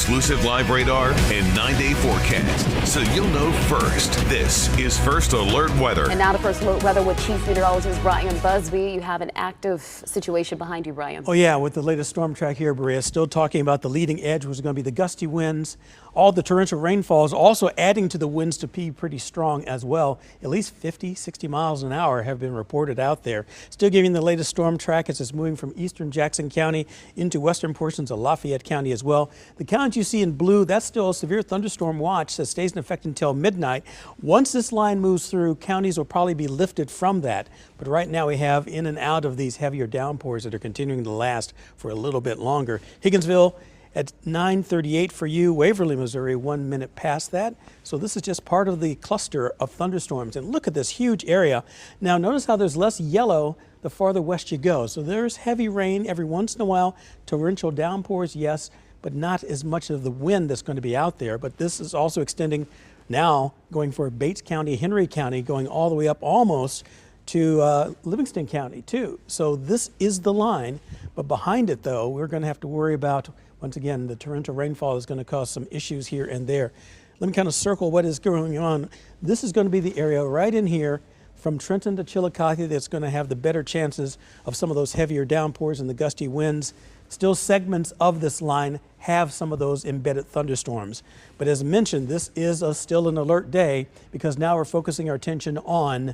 exclusive live radar and 9-day forecast, so you'll know first. This is First Alert Weather. And now to First Alert Weather with Chief Meteorologist Brian Busby. You have an active situation behind you, Brian. Oh yeah, with the latest storm track here, Berea, still talking about the leading edge, which is going to be the gusty winds. All the torrential rainfalls also adding to the winds to be pretty strong as well. At least 50, 60 miles an hour have been reported out there. Still giving the latest storm track as it's moving from eastern Jackson County into western portions of Lafayette County as well. The counties you see in blue, that's still a severe thunderstorm watch that stays in effect until midnight. Once this line moves through, counties will probably be lifted from that. But right now we have in and out of these heavier downpours that are continuing to last for a little bit longer. Higginsville at 9:38 for you, Waverly, Missouri, 1 minute past that. So this is just part of the cluster of thunderstorms. And look at this huge area. Now notice how there's less yellow the farther west you go. So there's heavy rain every once in a while, torrential downpours, yes, but not as much of the wind that's going to be out there. But this is also extending now, going for Bates County, Henry County, going all the way up almost to Livingston County too. So this is the line, but behind it though, we're going to have to worry about, once again, the torrential rainfall is going to cause some issues here and there. Let me kind of circle what is going on. This is going to be the area right in here from Trenton to Chillicothe that's going to have the better chances of some of those heavier downpours and the gusty winds. Still, segments of this line have some of those embedded thunderstorms. But as mentioned, this is still an alert day because now we're focusing our attention on,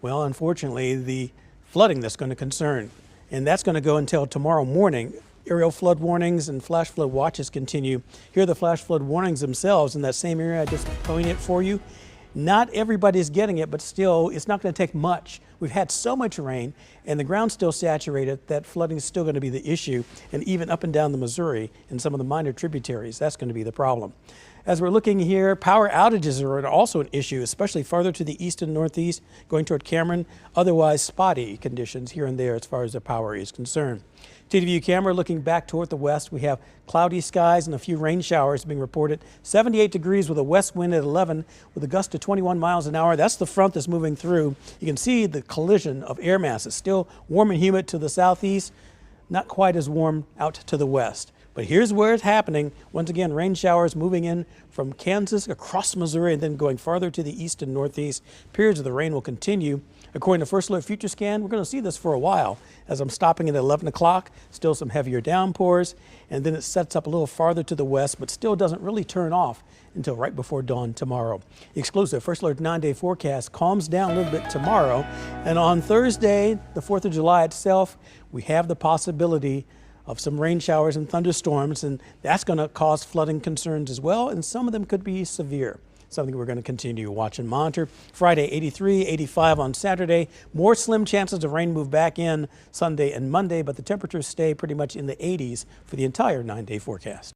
well, unfortunately, the flooding that's going to concern. And that's going to go until tomorrow morning. Aerial flood warnings and flash flood watches continue. Here are the flash flood warnings themselves in that same area I just pointed it for you. Not everybody's getting it, but still, it's not going to take much. We've had so much rain and the ground's still saturated that flooding is still going to be the issue, and even up and down the Missouri in some of the minor tributaries, that's going to be the problem. As we're looking here, power outages are also an issue, especially farther to the east and northeast, going toward Cameron. Otherwise, spotty conditions here and there as far as the power is concerned. TVU camera looking back toward the west, we have cloudy skies and a few rain showers being reported. 78 degrees with a west wind at 11 with a gust of 21 miles an hour. That's the front that's moving through. You can see the collision of air masses. Still warm and humid to the southeast, not quite as warm out to the west. But here's where it's happening. Once again, rain showers moving in from Kansas across Missouri and then going farther to the east and northeast. Periods of the rain will continue. According to First Alert Future Scan, we're going to see this for a while. As I'm stopping at 11 o'clock, still some heavier downpours, and then it sets up a little farther to the west, but still doesn't really turn off until right before dawn tomorrow. The exclusive First Alert 9-day forecast calms down a little bit tomorrow, and on Thursday, the 4th of July itself, we have the possibility of some rain showers and thunderstorms, and that's going to cause flooding concerns as well, and some of them could be severe. Something we're going to continue to watch and monitor. Friday, 83, 85 on Saturday. More slim chances of rain move back in Sunday and Monday, but the temperatures stay pretty much in the 80s for the entire 9-day forecast.